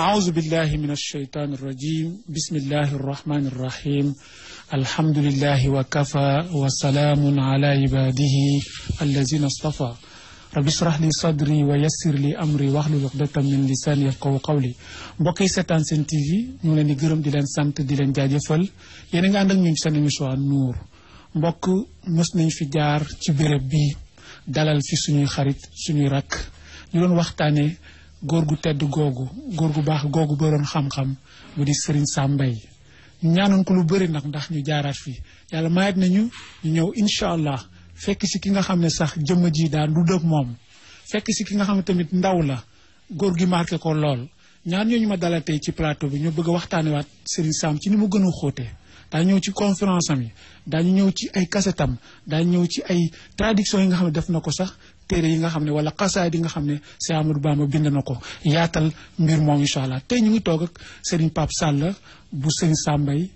أعوذ بالله من الشيطان الرجيم بسم الله الرحمن الرحيم الحمد لله وكفى وسلام على عباده الذين اصطفى رب اشرح لي صدري ويسر لي أمري واحلل عقدة من لساني يفقهوا قولي mbokk yi seetaan seen TV ñu ngi leen di gërëm di leen sant di leen jaajëfal yéen a ngi ànd ak ñun seen émission Nour mbokk mës nañ fi jaar ci béréb bi dalal fi suñuy xarit suñuy rakk ñu doon waxtaanee góor gu tedd googu góor gu baax googu boroon xam-xam bu di Serigne Sam Mbaye ñu ñaanoon ko lu bëri nag ndax ñu jaaraat fi yàlla mayet nañu ñu ñëw incha allah fekk si ki nga xam ne sax jëmm ji daan du dëg moom fekk si ki nga xam ne tamit ndaw la góor gi marqué ko lool ñaan ñooñu ma dalal tey ci plateau bi ñu bëgg a waxtaanewaat Serigne Sam ci ni mu gën a xóotee daañu ñëw ci conférence am yi daañu ñëw ci ay kasetam daañu ñëw ci ay traduction yi nga xam ne def na ko sax téere yi nga xam ne wala xasaay yi nga xam ne Cheikh Amadou Bamba bind na ko yaatal mbir moom incha allah tey ñu ngi toog ak Serigne Pape Sall bu Serigne Sam Mbaye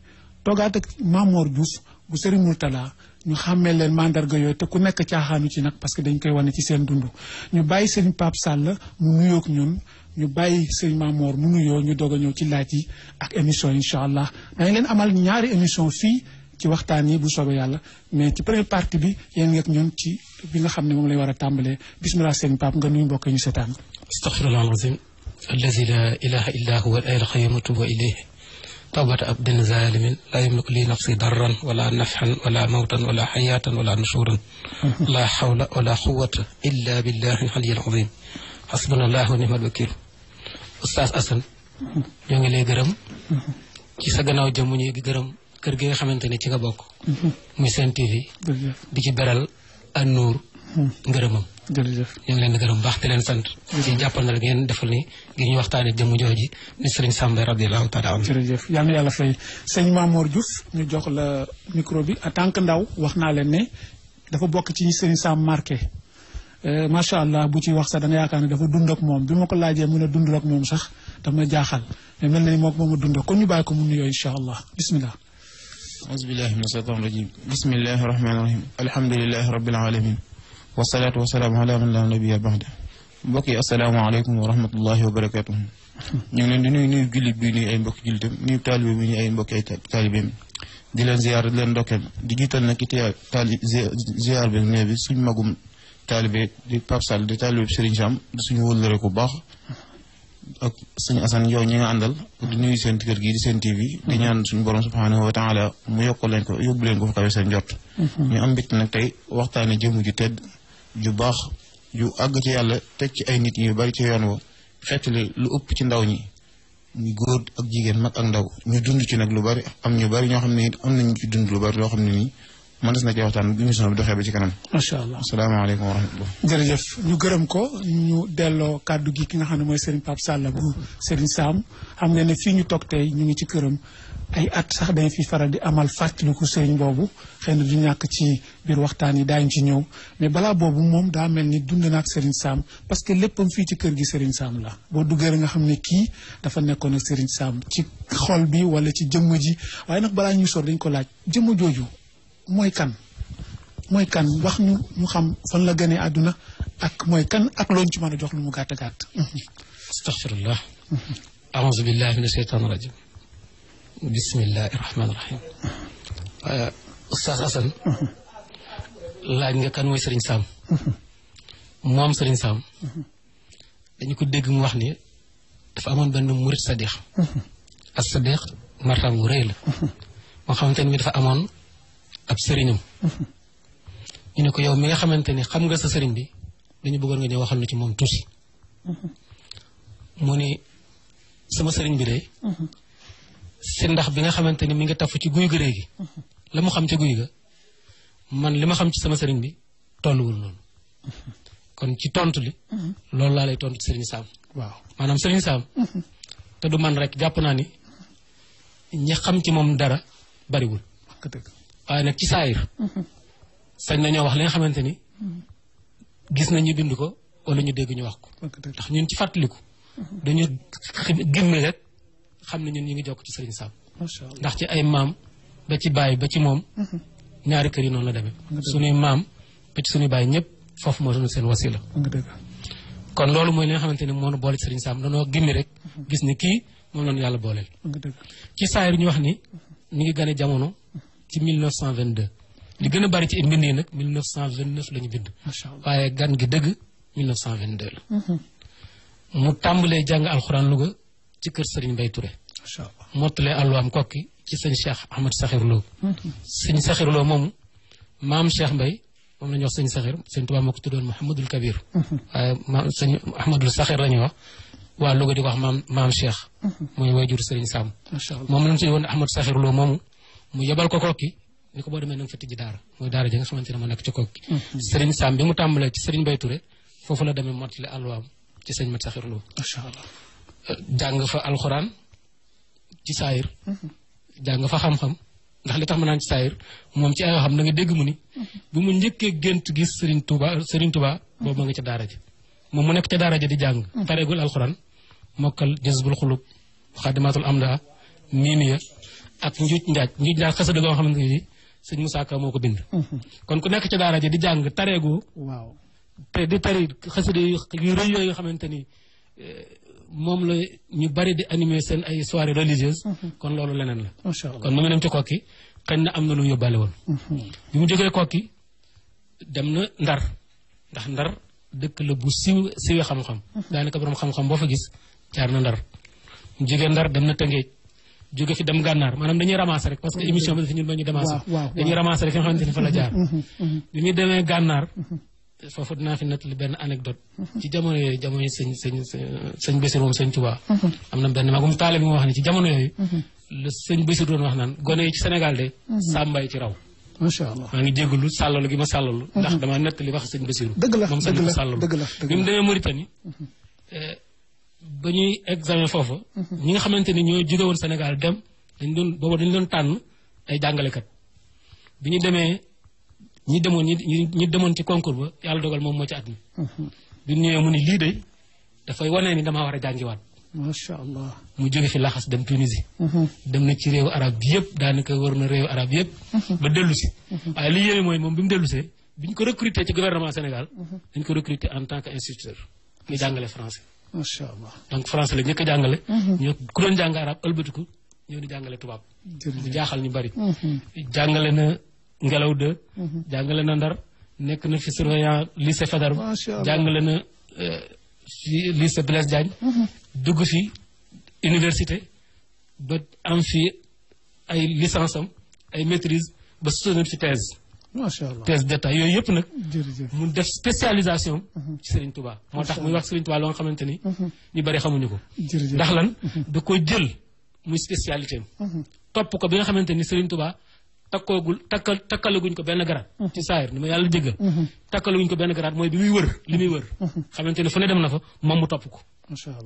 toogaat ak Mamor Diouf bu Serigne Mourtala ñu xàmmee leen mandarga yooyu te ku nekk caaxaanu ci nag parce que dañ koy wane ci seen dund ñu bàyyi Serigne Pape Sall mu nuyoog ñun ñu bàyyi Serigne Mamor mu nuyoo ñu doog a ñëw ci laaj yi ak émission incha allah dañ leen amal ñaari émission fii ci waxtaan yi bu soobee yàlla mais ci première partie bi yéen ngeeg ñun ci bi nga xam ne moom lay war a tàmbalee bismillah Serigne Pape nga nuyu mbokk ñu seetaan astaghfirullah alazim allazi la ilaha illa huwa al hayyul qayyum wa ilayhi tawbata abdin zalimin la yamliku li nafsi darran wala nafhan wala mawtan wala hayatan wala nushuran la hawla wala quwwata illa billahi al aliyyil azim hasbunallahu wa ni'mal wakil Oustaz Assane ñoo ngi lay gërëm ci sa gannaaw jëmm ñu ngi gërëm kër gi nga xamante ne ci nga bokk muy Sen TV di ci beral Nour ngërëmam jërëjëf ñu ngi leen di gërëm baax te leen sant ci jàppal na la ngeen defal ni ngir ñu waxtaane jëmm jooji ni Serigne Sam Mbaye radiyallahu taala anhu jërëjëf yal na yàlla fay sëñ Mamor Diouf ñu jox la micro bi en tant que ndaw wax naa leen ne dafa bokk ci ñi Serigne Sam marqué macha allah bu ci wax sax da nga yaakaar ne dafa dund ak moom bi ma ko laajee mu ne dund ak moom sax daf ma jaaxal mais mel na ni moom a dund kon ñu bàyyi ko mu nuyoo incha allah bismillah auzubillahi mina shaytaani rajim bismillahi rahmaani rahim alhamdulilahi rabbil alamin wasalaatu wasalaamu ala man la nabiyya ba'da mbokk yi asalaamaaleykum wa rahmatullahi wa barakatuh ñu ngi leen di nuyu jullit bi nuyu ay mbokki jullitam nuyu taalibe bi nuyu ay mbokki ay taalibeem di leen ziyaar di leen ndokkeel di jiital nag ki ziyaar bi nee bi suñ magum taalibe di Pape Sall di taalibe bi Serigne Sam di suñu wëllëre ku baax ak suñu Assane yow ñi nga àndal di nuyu seen kër gi di Sen TV di ñaan suñu borom subhanahu wa taala mu yokkal leen ko yóbbu leen ko fa kawe seen jot ñu am mbégte nag tey waxtaane jëmu ju tedd ju baax ju àgg ci yàlla teg ci ay nit yu bari ci yoon wa xeetali lu ëpp ci ndaw ñi ñu góor ak jigéen mag ak ndaw ñu dund ci nag lu bari am ñu bari ñoo xam ne am nañu ci dund lu bari loo xam ne nii man des na ci waxtaan bi émission bi doxee ba ci kanam macha allah asalaamaaleykum wa rahmatullah jërëjëf ñu gërëm ko ñu delloo kàddu gi ki nga xam ne mooy Serigne Pape Sall bu Serigne Sam xam nga ne fii ñu toog tey ñu ngi ci këram ay at sax dañ fi faral di amal fàttaliku Serigne boobu xëy na du ñàkk ci biir waxtaan yi daañu ci ñëw mais balaa boobu moom daa mel ni dund na ak Serigne Sam parce que léppam fii ci kër gi Serigne Sam la boo duggee nga xam ne kii dafa nekkoon ak Serigne Sam ci xol bi wala ci jëmm ji waaye nag balaa ñuy sor dañ ko laaj jëmm jooju mooy kan wax ñu xam fan la gënee àdduna ak mooy kan ak loolu ci mën a jox lu mu gàtt gàtt astaghfirullah a'udhu billahi minash shaytanir rajim bismillahi rahmaani rahim Oustaz Assane laaj nga kan mooy Serigne Sam moom Serigne Sam dañu ko dégg mu wax ni dafa amoon benn murid sadiq as-sadiq martaba bu rëy la moo xamante ni dafa amoon ab sëriñam ñu ne ko yow mi nga xamante ni xam nga sa sëriñ bi dañu bëggoon nga ñëw waxal na ci moom tuuti mu ni sama sëriñ bi de si ndax bi nga xamante ni mi nga tafu ci guy ga léegi la mu xam ci guy ga man li ma xam ci sama sëriñ bi tolluwul noonu kon ci tontu li loolu laa lay tontu ci Serigne Sam waaw maanaam Serigne Sam te du man rek jàpp naa ni ñi xam ci moom dara bariwul waaye nag ci saayir sañ nañoo wax li nga xamante ni gis nañu bind ko wala ñu dégg ñu wax ko ndax ñun ci fàttaliku dañu génne rek xam ne ñun ñu ngi jokk ci Serigne Sam ndax ci ay maam ba ci baay ba ci moom ñaari kër yi noonu la demee suñuy maam ba ci suñuy baay ñëpp foofu moo doon seen wasila kon loolu mooy li nga xamante ne moo nu boole ci Serigne Sam danoo gimmi rek gis ni kii moom la ñu yàlla booleel. ci saayir ñu wax ni mi ngi gane jamono ci 1922 li gën a bari ci mbind yi nag 1929 la ñu bind. waaye gan gi dëgg 1922 la. mu tàmbalee jàng alxuraan Louga ci kër Serigne Mbaye Touré. macha allah mottalee àlluwaam kokki ci sëñ Cheikh Ahmad Sakhir Lo. sëñ Sakhir Lo moomu maam Cheikh Mbaye moom la ñuy wax sëñ Sakhir sëñ Tuubaa moo ko tuddoon Mouhamadul Kabir. waaye maam sëñ Ahmadul Sakhir la ñuy wax waa Louga di ko wax maam Cheikh. mooy waajur Serigne Sam. macha allah moom la ñu tuddoon Ahmad Sakhir Lo moomu mu yebal ko kokki ni ko boo demee na nga fa tijji daara mooy daara ji nga xamante ne moo nekk ci kokki. Serigne Sam bi mu tàmbalee ci Serigne Mbaye Touré foofu la demee mottali àlluwaam ci sëñ Mat Sakhir Lo. macha allah jàng fa alxuraan ci saayir jàng fa xam-xam ndax li tax ma naan ci saayir moom ci ay xam da nga dégg mu ni bu mu njëkkee gént gis Serigne Touba boobu ma nga ca daara ji moom mu nekk ca daara ji di jàng pareegul alxuraan mokkal jazbul xulub xaadimatul amda miimiya ak njuuj njaaj xasida goo xamante ni sëñ Moussa Ka moo ko bind kon ku nekk ca daara ji di jàng tareegoo waaw te di tari xasida yu rëy yooyu xamante ni moom la ñu bari di animer seen ay soirée religieuse kon loolu leneen la macha allah kon mu ngi dem ci kokki xëy na am na lu mu yóbbaale woon bi mu jógee kokki dem na ndar ndax ndar dëkk la bu siwee xam-xam daanaka borom xam-xam boo fa gis jaar na ndar mu jógee ndar dem na Tëngéej jóge fi dem gànnaar maanaam dañuy ramasser rek parce que émission bi dafa ñun ba ñu démasser dañuy ramasser rek fi nga xamante ni fa la jaar bi muy demee gànnaar foofu dinaa fi nettali benn anecdote ci jamono yooyu jamono sëñ Bassirou moom sëñ Touba am na benn magum taale bi mu wax ne ci jamono yooyu la sëñ Bassirou doon wax naan gone yi ci Sénégal de sàmbay ci raw macha allah maa ngi jégalu sàllalu gi ma sàllalu ndax dama nettali wax sëñ Bassirou dëgg la moom sëñ sàllalu bi mu demee Mauritanie ba ñuy examen foofu ñi nga xamante ni ñoo jóge woon Sénégal dem dañu doon tànn ay jàngalekat bi ñu demee ñi demoon ci concours ba yàlla dogal moom moo ci at mi bi ñëwee mu ni lii de dafay wane ni damaa war a jàngiwaat macha allah mu jóge fi laxas dem Tunisie dem na ci réewu arab bi yëpp daanaka wër na réewu arab yëpp ba dellu si waaye li yéeme mooy moom bi mu dellu see bi ñu ko recruter ci gouvernement Sénégal dañ ko recruter en tant que instituteur nga jàngale français macha allah donc français la njëkk a jàngale ñoo ku doon jàng arab ëlbatiku ñëw di jàngale tubaab mu jaaxal ñu bari jàngale na Ngelaw 2 jàngale na Ndar nekk na fi surveillant lycée Faidherbe jàngale na fi lycée Blaise Diagne dugg fi université ba am fi ay licence am ay maîtrise ba soutenir fi thèse macha allah thèse d'état yooyu yëpp nag jërëjëf mu def spécialisation ci Serigne Touba moo tax muy wax Serigne Touba loo nga xamante ni ñu bari xamuñu ko ndax lan da koy jël muy spécialité am topp ko bi nga xamante ni Serigne Touba takkalaguñ ko benn garaat ci saayir ni ma yàlla jéggal takkalaguñ ko benn garaat mooy bi muy wër li muy wër xamante ni fu ne dem na fa moom mu topp ko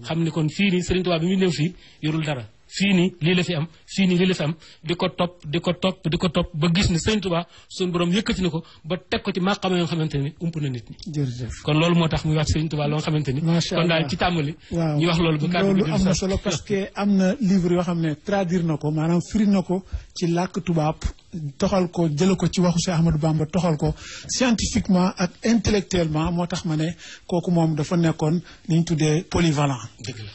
xam ni kon fii nii Serigne Touba bi muy ñëw fii yorul dara fii nii lii la fi am fii nii lii la fi am di ko topp ba gis ni Serigne Touba suñu borom yëkkati na ko ba teg ko ci maqama yoo xamante ni ump na nit ñi jërëjëf kon loolu moo tax muy wax Serigne Touba loo nga xamante ni kon daal ci tàmbali ñu wax loolu ba kàddu loolu am na solo parce que am na livre yoo xam ne traduire na ko maanaam firi na ko ci làkk tubaab toxal ko jële ko ci waxu Cheikh Ahmadou Bamba toxal ko scientifiquement ak intellectuellement moo tax ma ne kooku moom dafa nekkoon li ñu tuddee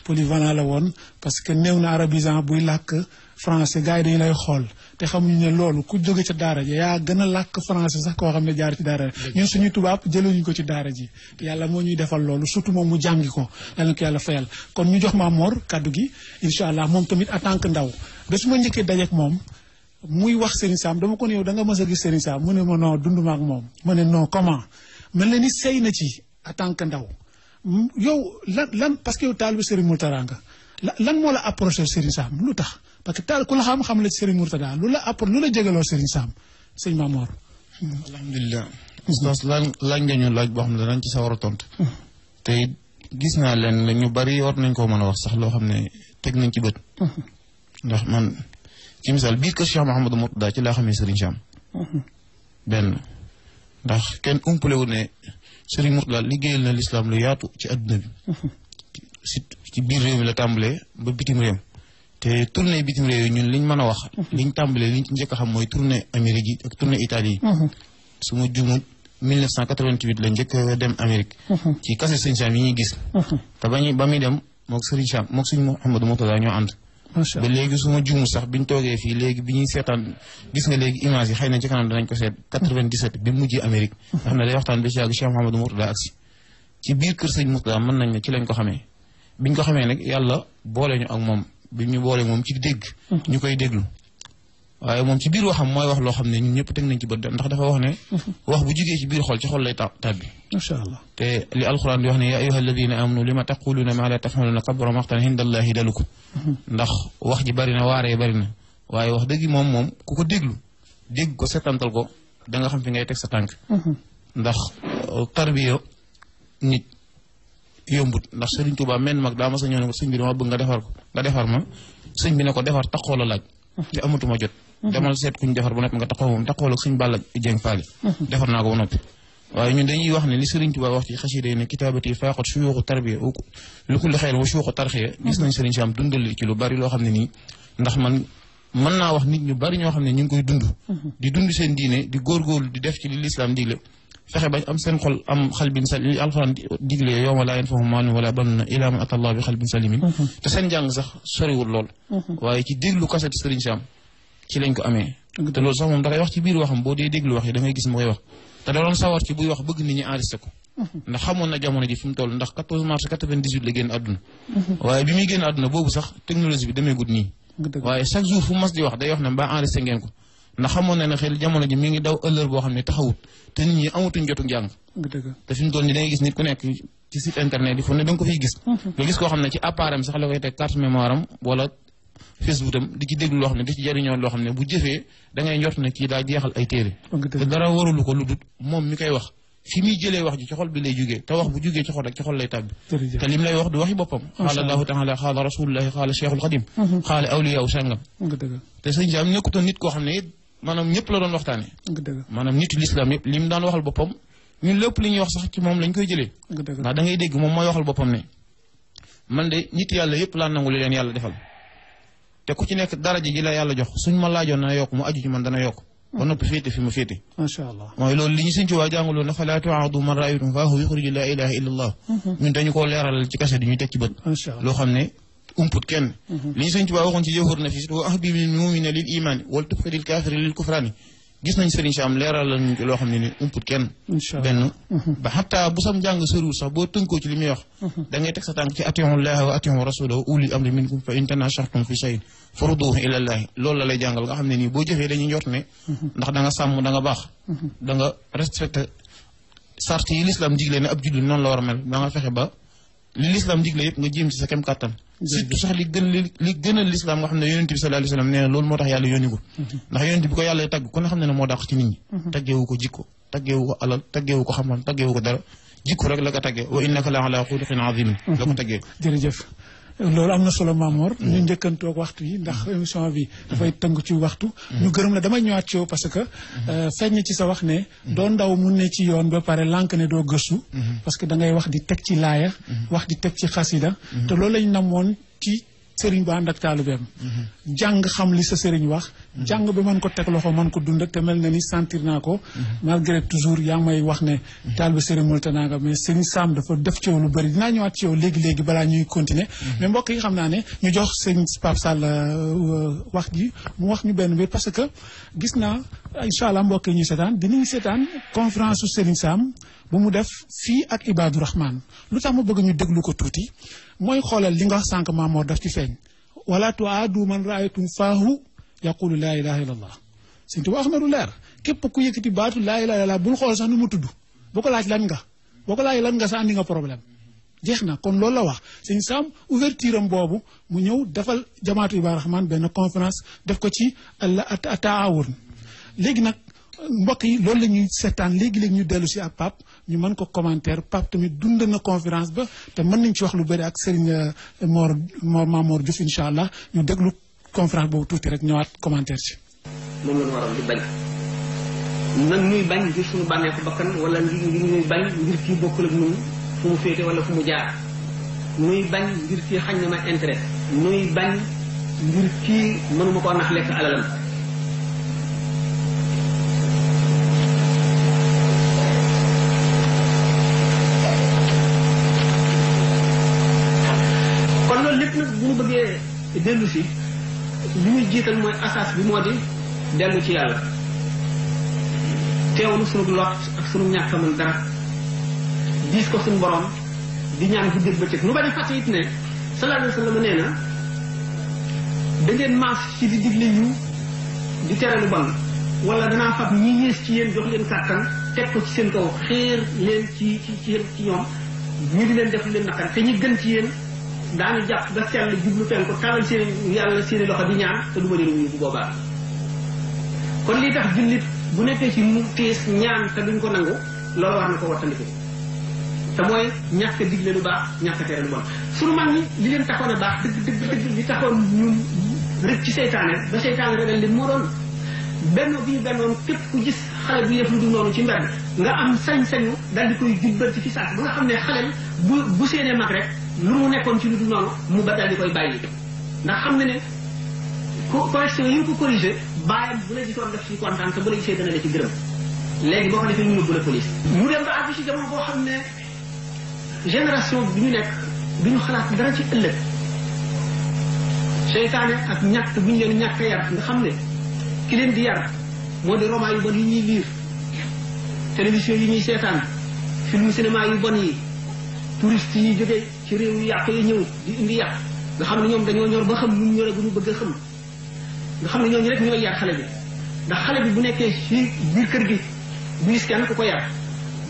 polyvalent la woon parce que néew na arabisant buy làkk français gars yi dañu lay xool te xamuñu ne loolu ku jóge ca daara ji yaa gën a làkk français sax koo xam ne jaar ci daara ji ñun suñu tubaab jëluñu ko ci daara ji yàlla moo ñuy defal loolu surtout moom mu jàngi ko yàlla na ko yàlla fayal kon ñu jox Mame Mor kàddu gi incha allah moom tamit en tant que ndaw bés ma njëkkee dajeek moom muy wax Serigne Sam dama ko ne yow da nga mës a gis Serigne Sam mu ne ma non dunduma ak moom ma ne non comment mel na ni sey na ci en tant que ndaw yow lan parce que yow taalibe Serigne Mourtada nga lan moo la approché Serigne Sam lu tax parce que ku la xam la ci Serigne Mourtada lu la jégaloo Serigne Sam sëñ Mame Mor. alhamdulilah. oustaz laaj nga ñu laaj boo xam ne danañ ci sawar a tontu. te gis naa leen ñu bari war nañ koo mën a wax sax loo xam ne teg nañ ci bët. ndax man ci misaal biir kër Cheikh Mouhamadou Mourtada ci laa xamee Serigne Sam. benn ndax kenn umpale wu ne Serigne Mourtada liggéeyal na lislaam lu yaatu ci adduna bi. ci biir réew mi la tàmbalee ba bitim réew. te tournée bitim réew yi ñun liñ mën a wax. liñ tàmbalee liñ ci njëkk a xam mooy tournée Amérique yi ak tournée Italie yi. su ma juumut 1988 la njëkk dem Amérique. ci kase sëñ Sam yi ñuy gis. te ba muy dem moog Serigne Sam moog sëñ Mouhamadou Mourtada ñoo ànd. ba léegi su ma juumu sax biñ toogee fii léegi bi ñuy seetaan gis nga léegi image yi xëy na ci kanam danañ ko seet 97 bi mujjee Amérique. nga xam ne day waxtaan ba ci yàgg Cheikh Mouhamadou Mourtada agsi ci biir kër sëñ Mourtada mën nañ ne ci lañ ko xamee biñ ko xamee nag yàlla boole ñu ak moom bi ñu boole moom ci dégg. ñu koy déglu. waaye moom ci biir waxam mooy wax loo xam ne ñun ñëpp teg nañ ci bët ndax dafa wax ne wax bu jugee ci biir xol ci xol lay tàbbi. macha allah te li alquran di wax ne yaa ayyuha alladina amanu lima taquluna ma la tafaluna kabura maqtan indallahi dalukum ndax wax ji bari na waaree bari na waaye wax dëgg moom ku ko dégg ko setantal ko da nga xam fi ngay teg sa tànk. ndax tarbiya nit yombut ndax Sëriñ Tuubaa menn mag daa ma sa ñëw ne ko sëñ bi dama bëgg nga defar ma sëñ bi ne ko defar taxoo la laaj te amatuma jot. demal seet kuñ defar ba noppi nga taxaw moom taxawal ak suñ Balla Dieng Faali defar naa ko ba noppi. waaye ñun dañuy wax ne li Serigne Touba wax ci xasida yi ne kitaabati faaqat suyuuxu tarbiya lu kulli xayr wa suyuuxu tarxiya gis nañ Serigne Sam dundal ci lu bari loo xam ne nii ndax man mën naa wax nit ñu bari ñoo xam ne ñu ngi koy dund. di dund seen diine di góorgóorlu di def ci li lislaam digle fexe bañ am seen xol am xalbin salim li alxuraan digle yawma laa yanfa'u maalun wala banuuna illaa man ataa Allaha bi xalbin salimin te seen jàng sax soriwul lool. waaye ci déglu kaset Serigne Sam ci lañ ko amee. te loolu sax moom da koy wax ci biir waxam boo dee déglu wax yi da ngay gis mu koy wax te da doon sawar ci buy wax bëgg nit ñi enregistré ko. ndax xamoon na jamono ji fi mu toll ndax 14 mars 98 la génn àdduna. waaye bi muy génn àdduna boobu sax technologie bi demee gudd nii. waaye chaque jour fu mas di wax day wax ne mbaa enregistré ngeen ko ndax xamoon na ne xel jamono ji mi ngi daw heure boo xam ne taxawut te nit ñi amatuñ jotu njàng. te fi mu toll nii da ngay gis nit ku nekk ci site internet yi fu ne da nga ko fiy gis. nga gis koo xam ne ci appareil sax la koy teg carte mémoire am wala Facebook am di ci déglu loo xam ne di ci jëriñoo loo xam ne bu jëfee da ngay njort ne kii daa jeexal ay téere. te dara warulu ko lu dut moom mi koy wax fi muy jëlee wax ji ci xol bi lay jugee te wax bu jugee ci xol rek ci xol lay tàbbi. te lim lay wax du waxi boppam. xaala allahu taala xaala rasulullahi xaala cheikhul xadim xaala awliyaa sàngam. te sëñ Sam nekkutoon nit koo xam ne it maanaam ñëpp la doon waxtaane maanaam nitu lislaam yëpp li mu daan waxal boppam ñun lépp li ñuy wax sax ci moom lañ koy jëlee. ndax da ngay dégg moom mooy waxal boppam ne man de nit yàlla yëpp laa nangu li leen yàlla defal te ku ci nekk daraja ji la yàlla jox suñ ma laajoon dana yokk mu aju ci man dana yokk ba noppi féete fi ma féete. macha allah mooy loolu li ñu sëñ ci waa jàngaloon na fa laa tuaadu man raaytum faahu yuxriju laa ilaha illa allah ñun dañu koo leeralal ci kase di ñu teg ci bët loo xam ne umput kenn li ñu sëñ ci waa waxoon ci jawhar na fi wa ahbibil mu'mina lil imani wal tubxidil kaafiri lil kufraani gis nañ Serigne Sam leeralal ñu loo xam ne ni umput kenn benn ba xataa bu sam njàng soriwul sax boo tënkoo ci li muy wax da ngay teg sa tànk ci atiiwu llaaha wa atiiwu rasuulahu ulil amri minkum fa in tanaaza'tum fi shay'in farudduuhu ila llaahi loolu la lay jàngal nga xam ne nii boo jëfee dañuy njort ne ndax da nga sàmm da nga baax da nga respecté sart yi l'islam digle ne ab jullit noonu la war a mel da nga fexe ba li l'islam digle yëpp nga jéem ci sa kem kàttan surtout sax li gën a l'islam nga xam ne yonent bi sallallahu alayhi wasallam nee na loolu moo tax yàlla yónni ko ndax yonent bi ko yàlla tagg ku ne xam ne moo dàq ci nit ñi taggeewu ko jikko taggeewu ko alal taggeewu ko xam-xam taggeewu ko dara jikko rek la ko taggee wa innaka la ala xuluqin azim la ko taggee. jërëjëf loolu am na solo Mamor ñu njëkkantoog waxtu yi ndax émission bi dafay tënk ci waxtu ñu gërëm la damay ñëwaat ci yow parce que feeñ ci sa wax ne doo ndaw mun ne ci yoon ba pare lànk ne doo gëstu parce que da ngay wax di teg ci laaya wax di teg ci xasida te loolu lañ namoon ci sëriñ bu ànd ak taalibeem jàng xam li sa sëriñ wax jàng bi mën ko teg loxo mën ko dund te mel na ni sentir naa ko malgré toujours yaa may wax ne taalibe sëriñ Mourtada nga mais sëriñ Sam dafa def ci yow lu bëri dinaa ñëwaat ci yow léegi-léegi balaa ñuy continuer mais mbokk yi xam naa ne ñu jox sëriñ Pape Sall wax ji mu wax ñu benn bi parce que gis naa incha allah mbokk yi ñuy seetaan dinañ seetaan conférence su sëriñ Sam bu mu def fii ak Ibadou Rahman lu tax ma bëgg ñu déglu ko tuuti mooy xoolal li nga wax sànq Maamoor daf ci feeñ wala tuaadu man raaytum faahu yaqulu laa ilaha illa allah Sëñ Tuubaa wax na lu leer képp ku yëkkati baatu laa ilaha illa allah bul xool sax nu mu tudd boo ko laaj lan nga boo ko laaj lan nga sa andi nga problème jeex na kon loolu la wax Sëñ Sam ouverture am boobu mu ñëw defal jamaatu Ibadou Rahman benn conférence def ko ci taawun léegi nag mbokk yi loolu la ñuy seetaan léegi-léegi ñu dellu si ak Pape ñu mën ko commentaire Pape tamit dund na conférence ba te mën nañ ci wax lu bëri ak Serigne Mamor Diouf incha allah ñu déglu conférence boobu tuuti rek ñëwaat commentaire ci. moom la ñu waroon di bañ nag ñuy bañ ngir suñu bànneeku bakkan wala ngir ñuy bañ ngir kii bokkul ak ñun fu mu féete wala fu mu jaar ñuy bañ ngir kii xañ na ma intérêt ñuy bañ ngir kii mënuma koo nax lekk alalam nag bu ñu bëggee dellu si li ñuy jiital mooy asaas bi moo di dellu ci yàlla teewlu sunu lot ak sunu ñàkk a mën dara diis ko suñu borom di ñaan bu dégg bëccëg nu bañ a fàtte it ne sallallahu alayhi wa sallam nee na da ngeen maas ci di digle yu di tere lu bon wala danaa fab ñi yées ci yéen jox leen kàttan teg ko ci seen kaw xéer leen ci ñoom ñu di leen def leen naqar te ñi gën ci yéen daañu jàpp ba sell jublu penku tàllal seen yàlla seeni loxo di ñaan te du ma leen wuyu bu boobaa kon lii tax jullit bu nekkee ci mu tiis ñaan te duñ ko nangu loolu war na ko wattandiku te mooy ñàkk a digle lu baax ñàkk a tere lu bon sunu mag ñi li leen taxoon a baax dëgg li taxoon ñun rëcc ci seytaane ba seytaane rebel leen moo doon bennoo bi ñu bennoon képp ku gis xale bu yëf lu du noonu ci mbedd nga am sañ-sañu dal di koy jubbanti fi saas ba nga xam ne xaleel bu seenee mag rek lu mu nekkoon ci lu du noonu mu ba dal di koy bàyyi ndax xam ne ne correction yi nga ko corrigé bàyyam bu la gisoon def ci kontaan te bu la gisee dana la ci gërëm léegi boo ko defee ñu nëbbu la police mu dem ba àgg ci jamono boo xam ne génération bi ñu nekk du ñu xalaat dara ci ëllëg seytaane ak ñàkk bu ñu leen ñàkk yar nga xam ne ki leen di yar moo di roman yu bon yi ñuy liir télévision yi ñuy seetaan film cinéma yu bon yi touriste yi jógee ci réew yu yàq yi ñëw di indi yàq nga xam ne ñoom dañoo ñor ba xam ñu ñore bu ñu bëgg a xam nga xam ne ñooñu rek ñooy yar xale bi ndax xale bi bu nekkee ci biir kër gi bu gis kenn ku ko yar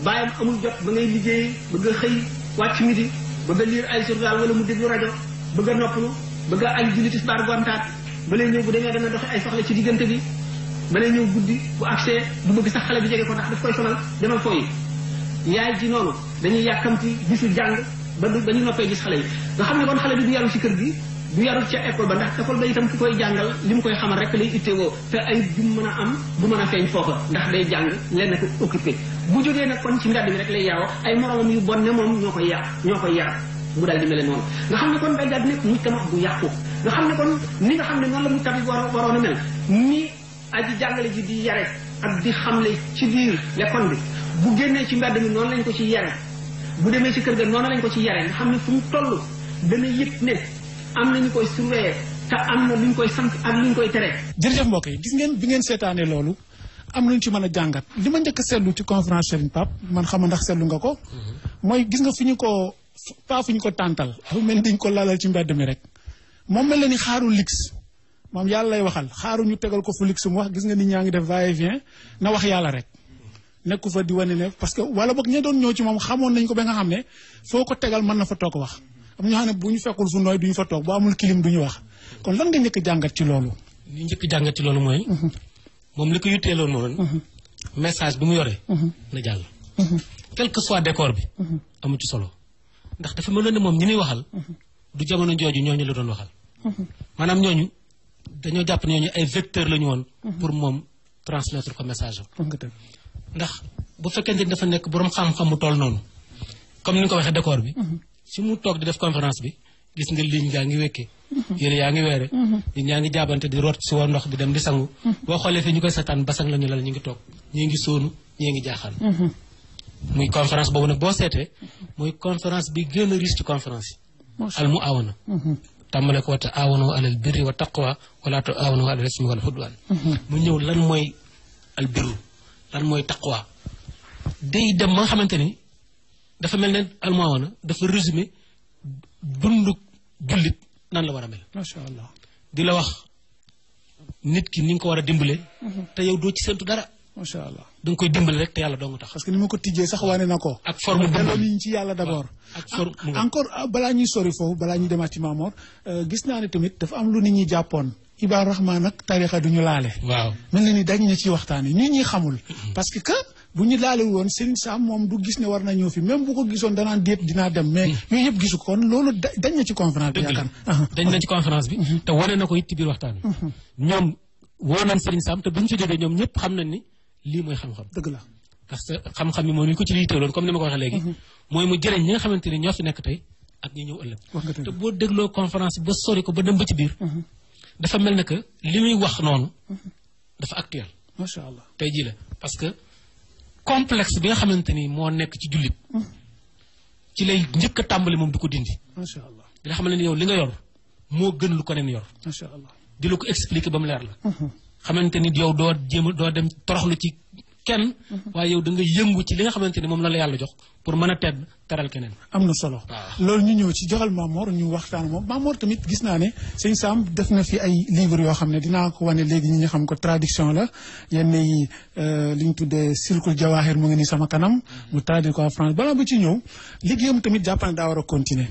bàyyam amul jot ba ngay liggéey bëgg a xëy wàcc midi bëgg a liir ay journal wala mu déglu rajo bëgg a noppalu bëgg a añ julli tisbaar gontaat ba lay ñëw bu demee dana doxe ay soxla ci diggante bi ba lay ñëw guddi bu accès du bëgg sax xale bi jege ko ndax daf koy sonal demal fooyi yaay ji noonu dañuy yàkkamti gisu jàng ba ñu noppee gis xale yi nga xam ne kon xale bi du yaru ci kër gi du yaru ca école ba ndax école ba itam ki koy jàngal li mu koy xamal rek lay ittewoo te ay du mën a am du mën a feeñ foofa ndax day jàng leen ko occupé bu jógee nag kon ci mbedd mi rek lay yaawoo ay moromam yu bon ne moom ñoo koy yar mu daal di mel noonu nga xam ne kon day daal di nekk muy tamax bu yàqu nga xam ne kon ni nga xam ne noonu la mu tabi waroon a mel ni aji jàngale ji di yare ak di xamle ci biir l'école bi bu génnee ci mbedd mi noonu lañ ko ci yare bu demee ci kër ga noonu lañ ko ci yare nga xam ne fu mu toll dana yëg ne am na ñu koy surveiller te am na luñ koy sant ak luñ koy tere. jërëjëf mbokk yi gis ngeen bi ngeen seetaanee loolu am nañu ci mën a jàngat li ma njëkk a seetlu ci conférence Serigne Pape man xam ndax seetlu nga ko. mooy gis nga fu ñu ko tàntal fu mel ni dañ ko lalal ci mbedd mi rek moom mel na ni xaaru lix moom yàlla lay waxal xaaru ñu tegal ko fu lix mu wax gis nga nit ñaa ngi def va et vient na wax yàlla rek. nekku fa di wane ne parce que wala boog ña doon ñëw ci moom xamoon nañ ko ba nga xam ne foo ko tegal mën na fa toog wax. am ñoo xam ne bu ñu fekkul fu nooy duñu fa toog bu amul kilim duñu wax kon lan nga njëkk jàngat ci loolu. li njëkk jàngat ci loolu mooy. moom li ko yitteeloon moom. message bi mu yore. na jàll. quel que soit décor bi. amu ci solo ndax dafa mel ne moom ñi muy waxal. du jamono jooju ñooñu la doon waxal. maanaam ñooñu dañoo jàpp ne ñooñu ay vecteur la ñu woon. pour moom transmettre ko message am. ndax bu fekkente ni dafa nekk borom xam-xam mu toll noonu comme ni nga ko waxee décor bi. si mu toog di def conférence bi gis nga ligne gaa ngi wékkee yéen yaa ngi weere nit ñaa ngi jaabante di root si woo ndox di dem di sangu boo xoolee fii ñu koy seetaan basang la ñu lal ñu ngi toog ñii ngi sóonu ñii ngi jaaxaan muy conférence boobu nag boo seetee muy conférence bi gën a riche ci conférence yi al mu awana tàmbale ko wa ta'aawanu alal birri wa taqwa wala ta'aawanu alal ismi wal udwan mu ñëw lan mooy al birru lan mooy taqwa day dem ba nga xamante ni dafa mel ne almuawana dafa résumé dundu jullit nan la war a mel. macha allah di la wax nit ki ni nga ko war a dimbale. te yow doo ci séntu dara. macha allah da nga koy dimbale rek te yàlla doo nga tax. parce que ni ma ko tijjee sax wane na ko. ak forme bu delloo nit ñi ci yàlla d'abord. ak forme encore balaa ñuy sori foofu balaa ñuy demaat ci Maamoor gis naa ne tamit dafa am lu nit ñi jàppoon. Ibaadu Rahmaan ak tarixa du ñu laale. waaw mel na ni dañ na ci waxtaan yi nit ñi xamul. parce que bu ñu laale woon Serigne Sam moom du gis ne war na ñëw fi même bu ko gisoon danaan déet dinaa dem mais yooyu yëpp gisu ko kon loolu dañ na ci conférence bi. yaakaar dañ na ci conférence bi. te wane na ko it ci biir waxtaan bi. ñoom woo nañ Serigne Sam te bu ñu fi jógee ñoom ñëpp xam nañ ni lii mooy xam-xam. dëgg la parce que xam-xam bi moom ni ñu ko ci liiteeloon comme ni ma ko waxee léegi. mooy mu jëriñ ñi nga xamante ni ñoo fi nekk tey ak ñi ñëw ëllëg. te boo dégloo conférence bi ba sori ko ba dem ba ci biir. dafa mel ne que li muy wax noonu. dafa actuel. macha allah tey jii la parce que complexe bi nga xamante ni moo nekk ci jullit. ci lay njëkk a tàmbali moom du ko dindi. macha allah dina xam ne ni yow li nga yor moo gën lu ko neen yor. macha allah di la ko expliquer ba mu leer la. xamante ni yow doo dem toroxlu ci kenn. waaye yow da nga yëngu ci li nga xamante ni moom la yàlla jox pour mën a tedd teral keneen. am na solo. loolu ñu ñëw ci joxal Mamor ñu waxtaan moom Mamor tamit gis naa ne sëñ Sam def na fi ay livres yoo xam ne dinaa ko wane léegi ñi ñu xam ko traduction la yenn yi li ñu tuddee Silkul Jawahir mu ngi ni sama kanam. mu traduire ko en France balaa ba ci ñëw liggéeyam tamit jàpp na daa war a continuer.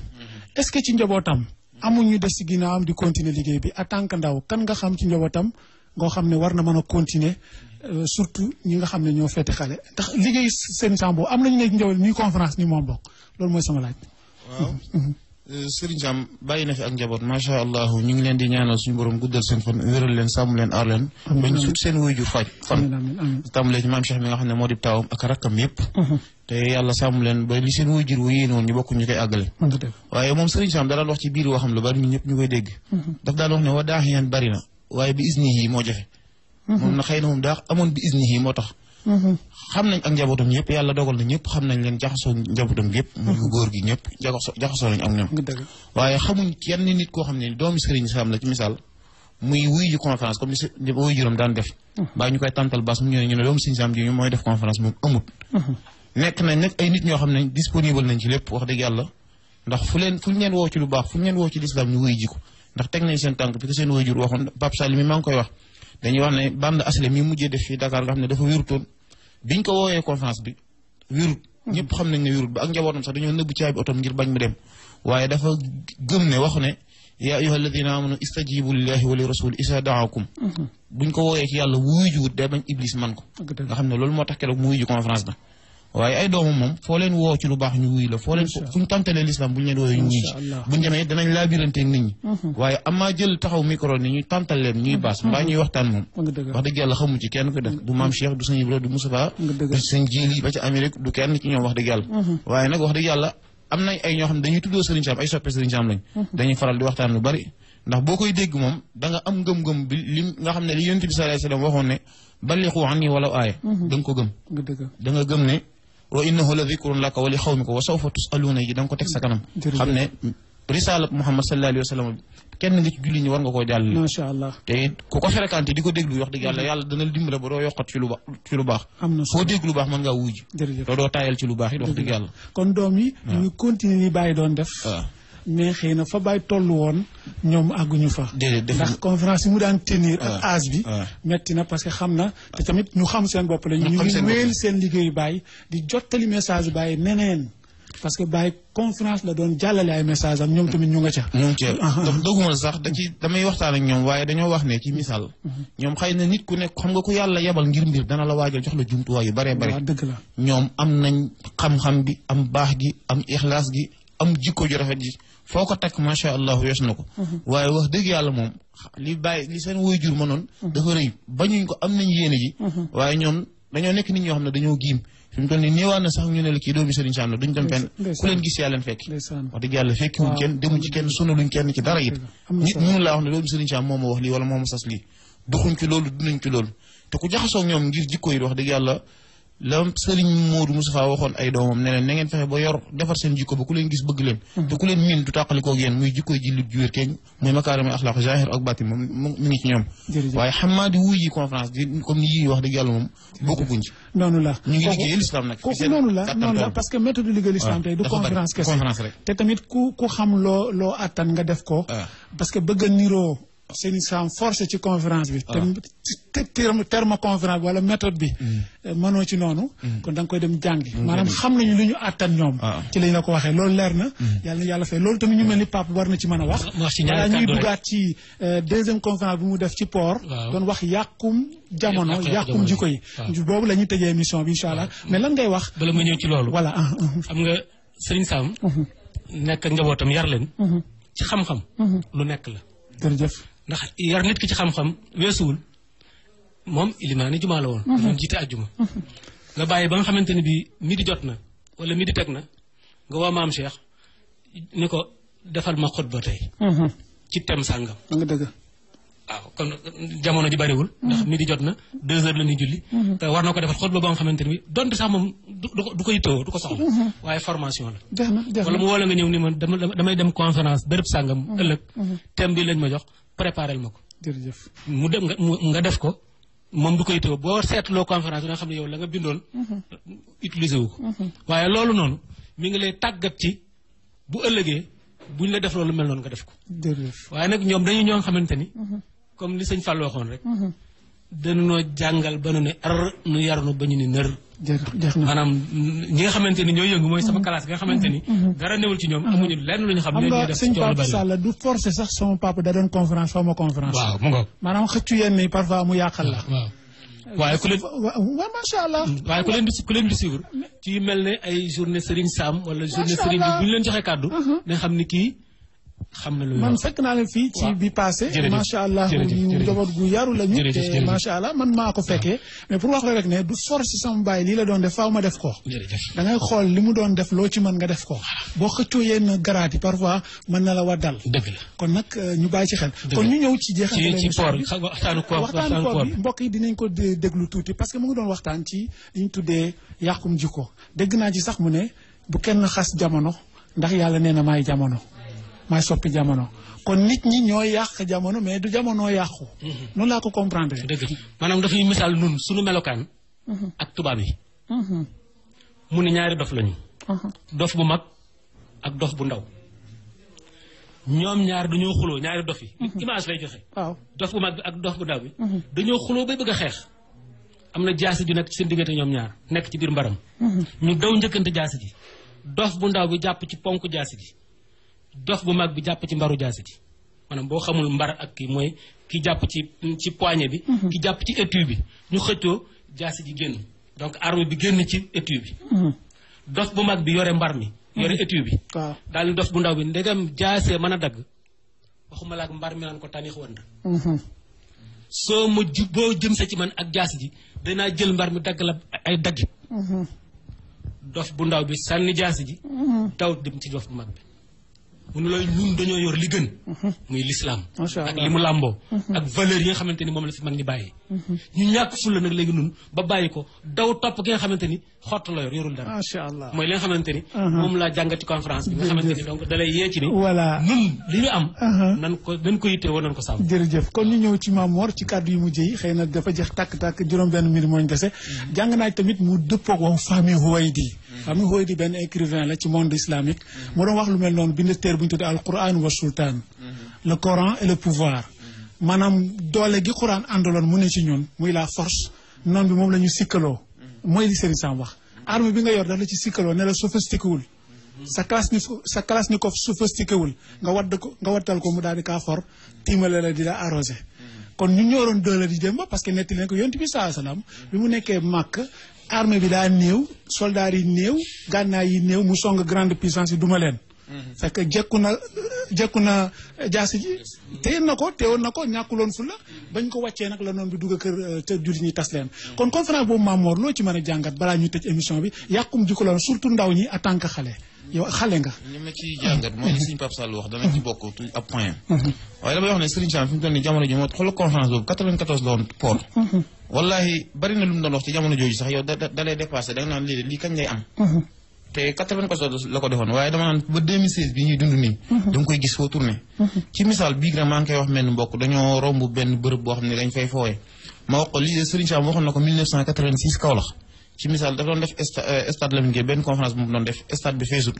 est-ce que ci njabootam amuñu des ci ginnaawam di continuer liggéey bi en tant que ndaw kan nga xam ci njabootam ngoo xam ne war na mën a continuer. surtout ñi nga xam ne ñoo feeti xale ndax liggéey seen Sam boobu am nañu nekk njaboot ñuy conférence ni moom bokk loolu mooy sama laaj. waaw Serigne Sam bàyyi na fi ak njaboot macha allah ñu ngi leen di ñaanal suñu borom guddal seen fan wéral leen sàmm leen aar leen. bañ sut seen waajur fan. tàmbalee ci maam Cheikh mi nga xam ne moo di taawam ak rakkam yëpp. te yàlla sàmm leen ba li seen waajur wu yéene woon ñu bokk ñu koy àggale. waaye moom Serigne Sam daan wax ci biir waxam lu bari ñun ñëpp ñu koy dégg. daf daan wax ne wa daaxiyan bari na waaye bi isnihi moo jafe. moom na xëy na moom daa amoon bi isnihi moo tax. xam nañ ak njabootam ñëpp yàlla dogal na ñëpp xam nañ leen jaxasoo njabootam yëpp. muy góor gi ñëpp jaxasoo nañ ak ñoom. waaye xamuñ kenn nit koo xam ne doomi Serigne Sam la ci misaal muy wuy ji conférence comme ni wuy juróom daan def. baa ñu koy tàntal baas mu ñëw ñu ne doomu Serigne Sam ji ñu mooy def conférence moom amut. nekk nañ nag ay nit ñoo xam ne disponible nañ ci lépp wax dëgg yàlla ndax fu ñu leen woo ci lu baax fu ñu leen woo ci lislaam ñu wuy ji ko ndax teg nañ seen tànk bi ko seen wuy jur waxoon Pape Sall mi maa ngi koy wax dañuy wax ne bande aslem mi mujjee def fii Dakar nga xam ne dafa wérutoon biñ ko woowee conférence bi wérut ñëpp xam nañ ne wérut ba ak njabootam sax dañoo nëbb caabi otom ngir bañ mu dem waaye dafa gëm ne wax ne yaa ayyuha alladina amanu istajibu lillahi wa li rasul isa daakum buñ ko wooyee ci yàlla wuyu ji wut day bañ iblis man ko nga xam ne loolu moo tax keroog mu wuyu ji conférence ba waaye ay doomam moom foo leen woo ci lu baax ñu wuy la foo leen fu ñu tàmtalee l'islam buñu leen wooyee ñu wuy ci buñu demee danañ laabiranteeg nit ñi waaye amaa jël taxaw micro ni ñuy tàntal leen ñuy baas mbaa ñuy waxtaan moom wax dëgg yàlla xamu ci kenn ko def du maam Cheikh du sëñ Ibra du Moustapha du sëñ Jili ba ci Amérique du kenn ci ñoom wax dëgg yàlla waaye nag wax dëgg yàlla am nañ ay ñoo xam ne dañuy tuddoo Serigne Sam ay soppe Serigne Sam lañ dañuy faral di waxtaan lu bari ndax boo koy dégg moom da nga am ngëm-ngëm bi li nga xam ne li Yonent bi sallallahu alayhi wasallam waxoon ne balliqu anni walaw aaya da nga ko gëm da nga gëm ne wa innahu la dhikrun laka wa li xawmika wa sawfa tusaluuna ji da nga ko teg sa kanam xam ne risaala Muhammad sallallahu alayhi wa sallam kenn nga ci julli ñi war nga koo jàllale macha allah te ku ko fréquenté di ko déglu wax dëgg yàlla dana la dimbale ba doo yokkat ci lu baax foo dégg lu baax mën ngaa wuuji te doo taayal ci lu baax it wax dëgg yàlla kon doom yi ñu continuer li bàyyi doon def mais xëy na fa bàyyi toll woon ñoom àgguñu fa ndax conférence yi mu daan tenir ak âge bi metti na parce que xam na te tamit ñu xam seen bopp lañu ñu ngi wéel seen liggéeyu bàyyi di jottali message bàyyi neneen parce que bàyyi conférence la doon jàllale ay message am ñoom tamit ñu nga ca doguma sax damay waxtaan ak ñoom waaye dañoo wax ne ci misaal ñoom xëy na nit ku nekk xam nga ku yàlla yebal ngir mbir dana la waajal jox la jumtuwaay yu baree bare dëgg la ñoom am nañ xam-xam bi am baax gi am ixlaas gi am jikko ju rafet ji foo ko takk macha allah wees na ko waaye wax dëgg yàlla moom li seen waajur mënoon dafa rëy bañuñ ko am nañ yéene ji waaye ñoom dañoo nekk nit ñoo xam ne dañoo giim fi mu toll nii néewaan na sax ñu ne la kii doomi Serigne Sam la duñ dem fenn ku leen gis yaa leen fekk wax dëgg yàlla fekkiwuñ kenn demuñ ci kenn sonaluñ kenn ci dara it nit mënu laa wax ne doomi Serigne Sam moo ma wax lii wala moo ma sas lii doxuñ ci loolu dunañ ci loolu te ku jaxasoo ñoom ngir jikko yi wax dëgg yàlla la Serigne Modou Moustapha waxoon ay doomam ne leen na ngeen fexe ba yor defar seen jikko ba ku leen gis bëgg leen te ku leen miin du tàqalikoo ak yéen muy jikkoy ji lit ju wér keeñ muy makaarami axlaaq zahir ak baatin moom mu ngi ci ñoom waaye xam maa di wuy ji conférence di comme ni yii wax dëgg yàlla moom bokkuñ ci noonu la ñu ngi liggéey l'islam nag kooku noonu la parce que méthode liggéey l'islam tey du conférence kese te tamit ku xam loo attan nga def ko parce que bëgg a niroo Serigne Sam forcé ci conférence bi te terme conférence wala méthode bi mënoo ci noonu kon da nga koy dem jàngi maanaam xam nañu li ñu àttan ñoom ci lañ la ko waxee loolu leer na yàlla fay loolu tamit ñu mel ni Pape war na ci mën a wax wala ñuy duggaat ci deuxième conférence bi mu def ci port doon wax yàqum jamono yàqum jikko yi boobu la ñuy tëjee émission bi incha allah mais lan ngay wax bala ma ñëw ci loolu voilà xam nga Serigne Sam nekk ak njabootam yar leen ci xam-xam lu nekk la jërëjëf ndax yar nit ki ci xam-xam weesuwul moom ilimaani jumaa la woon doon jiite àjjuma nga bàyyi ba nga xamante ne bi midi jot na wala midi teg na nga woo maam Cheikh ni ko defal ma xutba tey ci tem sàngam nga dëgg waaw kon jamono ji bariwul ndax midi jot na 2 heures la ñuy julli te war na ko defal xutba ba nga xamante ni donte sax moom du ko yittewoo du ko soxla waaye formation la wala mu woo la nga ñëw ni ma damay dem conférence béréb sàngam ëllëg thème bi lañ ma jox préparel ma ko jërëjëf mu dem nga def ko moom du ko yittewoo boo seetloo conférence bi nga xam ne yow la nga bindoon utiliser wu ko waaye loolu noonu mi ngi lay tàggat ci bu ëllëgee buñ la def loolu mel noonu nga def ko waaye nag ñoom dañuy ñoo xamante ni comme li sëñ Fall waxoon rek dañoo jàngal ba nu ne ar nu yarnu ba ñu ni nër maanaam ñi nga xamante ni ñoo yëngu mooy sama classe bi nga xamante ni dara newul ci ñoom amuñu lenn lu ñu xam ne ñuy def sëñ Pape Sall du forcé sax sama papa da doon conférence xaw ma conférence waaw mu nga maanaam xëccu yenn yi parfois mu yàqal la waaw waaye ku leen waaw macha allah waaye ku leen di suivre ci yu mel ne ay journée Serigne Sam wala journée Serigne bi bu ñu leen joxee kàddu ne xam ni kii xam na lu man fekk naa leen fii ci bi passé macha allah ñu njaboot gu yaru la ñu te macha allah man maa ko fekkee mais pour wax la rek ne du force sama bàyyi lii la doon def faaw ma def ko da ngay xool li mu doon def loo ci mën nga def ko boo xëccoo yenn garaat yi parfois mën na la waddal dëgg la kon nag ñu bàyyi ci xel kon ñu ñëw ci jeexal ci port waxtaanu koor bi mbokk yi dinañ ko déglu tuuti parce que mu ngi doon waxtaan ci li ñu tuddee yàqum jikko dégg naa ci sax mu ne bu kenn xas jamono ndax yàlla nee na maay jamono maay soppi jamono kon nit ñi ñooy yàq jamono mais du jamono yàqu noonu laa ko comprendre dëgg maanaam dafay misaal nun suñu melokaan ak tubaab yi mu ne ñaari dof lañu dof bu mag ak dof bu ndaw ñoom ñaar dañoo xuloo ñaari dof yi image lay joxe waaw dof bu mag bi ak dof bu ndaw bi dañoo xuloo bay bëgg a xeex am na jaasi ju nekk ci seen diggante ñoom ñaar nekk ci biir mbaram ñu daw njëkkante jaasi ji dof bu ndaw bi jàpp ci ponk jaasi ji dof bu mag bi jàpp ci mbaru jaasi ji maanaam boo xamul mbar ak kii mooy ki jàpp ci poignet bi ki jàpp ci étui bi ñu xëccoo jaasi ji génn donc arme bi génn ci étui bi dof bu mag bi yore mbar mi yore étui bi daal ni dof bu ndaw bi ndegam jaasee mën a dagg waxuma la ak mbar mi naan ko tanix wand soo ma boo jëm sa ci man ak jaasi ji danaa jël mbar mi dagg la ay daggit dof bu ndaw bi sànni jaasi ji daw dem ci dof bu mag bi mu ne looy ñun dañoo yor li gën muy l'islam ak li mu làmboo ak valeur yi nga xamante ni moom la fi mag ñi bàyyi ñu ñàkk fulla nag léegi nun ba bàyyi ko daw topp ki nga xamante ni xott la yorul dara macha allah mooy li nga xamante ni moom laa jàngati conférence bi nga xamante ni donc dalay yee ci ni voilà nun li ñu am nan ko yitte woon nañ ko sàmm jërëjëf kon ñu ñëw ci Mamor ci kàddu yu mujj yi xëy na dafa jeex tàkk-tàkk juróom-benn minute mooñ dese jàng naa tamit mu dëppoog wax famille Huwaydi famille Huwaydi benn écrivain la ci monde islamique moo doon wax lu mel noonu bind téere bu ñu tuddee al Quran wa sultan le Coran et le pouvoir maanaam doole gi Quran àndaloon mu ne ci ñun muy la force noonu bi moom la ñu sikkaloo mooy li Serigne Sam wax arme bi nga yor daf la ci sikkaloo ne la sophistiqué wul sa kalashnikov sophistiqué wul nga waddal ko mu daal di kaa for tiimale la di la arrosé kon ñu ñoroon doole di dem ba parce que netti leen ko yonent bi sallallahu alayhi wasallam bi mu nekkee Màkk armée bi daa néew soldats yi néew gànnaay yi néew mu song grande puissance yi duma leen fekk jekku na jaasi ji teewoon na ko ñàkkuloon fu la bañ ko wàccee nag la noonu bi dugg kër te jullit ñi tas leen kon conférence boobu Mamor loo ci mën a jàngat balaa ñu tëj émission bi yàqum jikko la surtout ndaw ñi en tant que xale yow xale nga li ma ciy jàngat mooy li Serigne Pape Sall wax dana ci bokk tu ab point waaye damay wax ne Serigne Sam fi mu toll nii jamono ji moo xoolal conférence boobu 94 la woon port wallahi bari na lu mu doon wax ci jamono jooju sax yow da lay dépassé da nga naan lii kañ lay am te 94 la ko defoon waaye dama naan ba 2016 bi ñuy dund nii da nga koy gis foo tourné ci misaal bii rek maa ngi koy wax mel ni mbokk dañoo romb benn bërëb boo xam ne dañ fay fooye ma wax ko lii Serigne Sam waxoon na ko 1986 Kaolack ci misaal dafa doon def stade Lamine Gueye benn conférence bu mu doon def stade bi feesut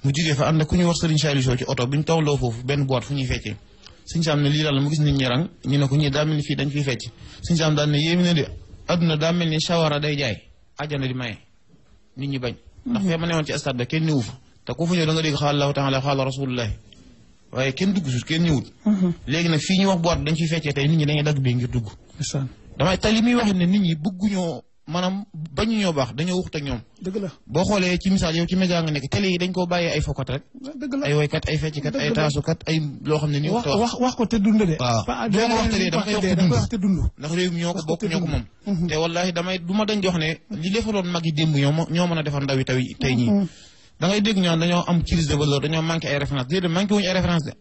mu jugee fa ànd ak ku ñuy wax Serigne Saliou Sow ci oto bi ñu tawloo foofu benn boîte fu ñuy feccee Serigne Sam ne lii daal mu gis nit ñi rang ñu ne ko ñii daa mel ni fii dañ fiy fecc Serigne Sam daal ne yéemi ne de adduna daa mel ni shawara day jaay àjjana di maye nit ñi bañ ndax fee ma newoon ci stade ba kenn ñëwu fa te ku fa ñëw da nga dégg xaala Allahu taala xaala rasulullah waaye kenn dugg suuf kenn ñëwut léegi nag fii ñu wax boîte dañ fiy feccee tey nit ñi dañuy dagg bii ngir dugg damay te li muy wax ne nit ñi bëgguñoo maanaam bañu ñoo baax dañoo waxut ak ñoom dëgg la boo xoolee ci misaal yow ci média nga nekk télé yi dañ koo bàyyee ay fokkat rek dëgg la ay woykat ay fecckat ay taasukat ay loo xam ne ni wax ko te dund de waaw doo ko wax te dama koy wax te dund ndax réew mi ñoo ko bokk ñoo ko moom te wallahi du ma dañ di wax ne li defaloon mag yi démb ñoo mën a defar ndaw yi tey ñii da ngay dégg ñoo dañoo am crise de valeur dañoo manqué ay référence déedéet manqué wuñu ay référence de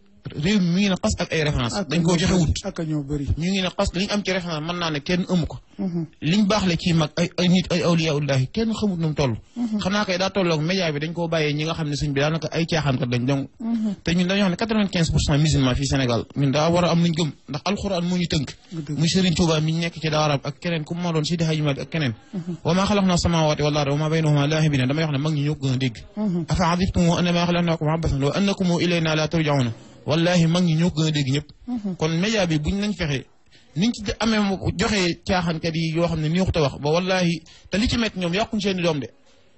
réew mi ngi ne xas ak ay référence dañ koo joxe wut ak ñoo bëri ñu ngi ne xas li ñu am ci référence mën naa ne kenn amu ko liñ baax le ci mag ay nit ay awliyaullahi kenn xamut nu mu toll xanaa kay daa tolloog média bi dañ koo bàyyee ñi nga xam ne sëñ bi daanaka ay caaxaankat dañ donc te ñun dañoo xam ne 95% musulman fii Sénégal ñun daa war a am luñ gëm ndax alxuraan moo ñu tënk muy Serigne Touba mi ñu nekk ci daaraam ak keneen ku ma doon Sidi Hadji Malick ak keneen wa maa xalaqnaa samaawaati wal arda wa maa baynahumaa laa'ibiin damay wax ne mag ñi ñoo ko gën a dégg afa ajibtum annamaa xalaqnaakum abasan wa annakum ilaynaa laa turja'uun wallahi mag ñi ñoo ko gën a dégg ñëpp kon média bi buñ lañ fexe niñ ci amee joxe caaxaankat yi yoo xam ne neexut a wax ba wallahi te li ci met ñoom yàquñ seen i doom de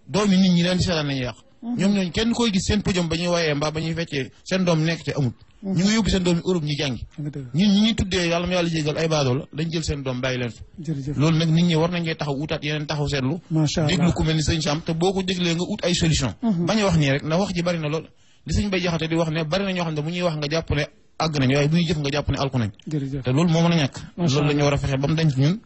doomi nit ñi leen di seetaan nañu yàq ñoom ñooñu kenn koy gis seen podium ba ñuy wayee mbaa ba ñuy feccee seen doom nekk te amul ñu ngi yóbbu seen doom yi Europe ñi jàngi ñun ñi ñuy tuddee yàlla ma yàlla jégal ay baadoo la dañ jël seen doom bàyyi leen fa loolu nag nit ñi war nañ ngay taxaw utaat yeneen taxaw seetlu déglu ku mel ni sëñ Sam te boo ko déglee nga ut ay solution bañ a wax nii rek ndax wax ji bari na lool li sëñ Bay Jaxate di wax ne bari na ñoo xam ne bu ñuy wax nga jàpp ne àgg nañ waaye bu ñuy jëf nga jàpp ne alku nañ te loolu moo mën a ñàkk loolu la ñu war a fexe ba mu dañ ci ñun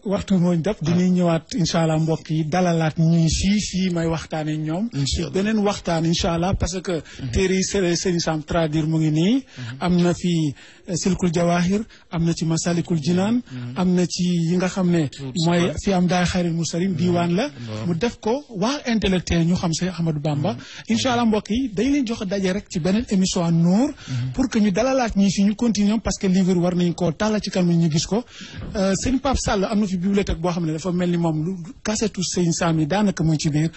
waxtu mooñ def dinañ ñëwaat incha allah mbokk yi dalalaat ñii si may waxtaane ñoom beneen waxtaan incha allah parce que téere yi sëñ Sam traduire mu ngi nii am na fi silkul jawahir am na ci masalikul jinaan am na ci yi nga xam ne mooy fi am daay xayril musalim diiwaan la mu def ko waa intellectuel ñu xam Seex Ahmadou Bamba incha allah mbokk yi dañ leen jox daje rek ci beneen émission à Nour pour que ñu dalalaat ñii si ñu continuer parce que livre war nañ koo tàlla ci kanam ñu gis ko sëñ Pape Sall am na fi bibliothèque boo xam ne dafa mel ni moom lu kasetu sëñ Sam yi daanaka muy ci biir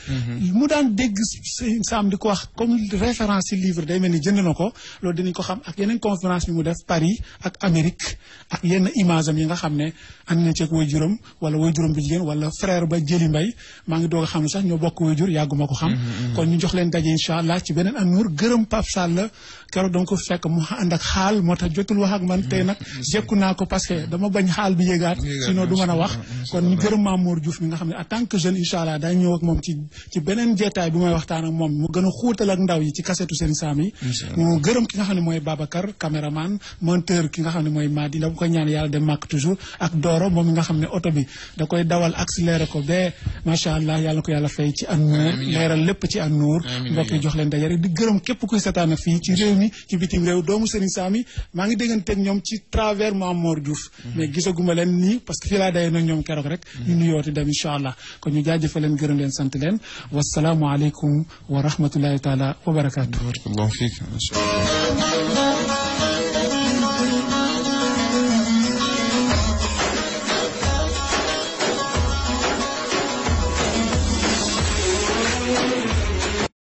mu daan dégg sëñ Sam di ko wax comme référence ci livre day mel ni jënd na ko loolu dinañ ko xam ak yeneen conférence bi mu def Paris ak Amérique ak yenn image am yi nga xam ne ànd na ci ak waajuram wala waajuram bu jigéen wala frère ba Jëli Mbay maa ngi doog a xam ne sax ñoo bokk waajur yàgguma ko xam kon ñu jox leen daje incha allah ci beneen An Nour gërëm Pape Sall keroog danga ko fekk mu ànd ak xaal moo tax jotul wax ak man tey nag jekku naa ko parce que dama bañ xaal bi yéegaat sinon du mën a wax kon ñu gërëm Mamour Diouf mi nga xam ne en tant que jeune incha allah day ñëw ak moom ci beneen jeetaay bi may waxtaan ak moom mu gën a xuutal ak ndaw yi ci kasetu seen Sam yi mu gërëm ki nga xam ne mooy Babacar caméraman monteur ki nga xam ne mooy Madi la bu ko ñaan yàlla dem màkk toujours ak Doro moom mi nga xam ne oto bi da koy dawal accéléré ko ba macha allah yàlla ko yàlla fay ci An Nour leeral lépp ci An Nour mbokk yi jox leen daje rek di gërëm képp kuy seetaan fii ci réew mi ci bitim réew doomu Serigne Sam yi maa ngi dégganteeg ñoom ci travers Mamour Diouf mais gisaguma leen nii parce que fii laa daye nag ñoom keroog rek ñu nuyooti dem incha allah kon ñu jaajëfal leen gërëm leen sant leen wasalaamu aleykum wa rahmatullahi taala wa barakaatu.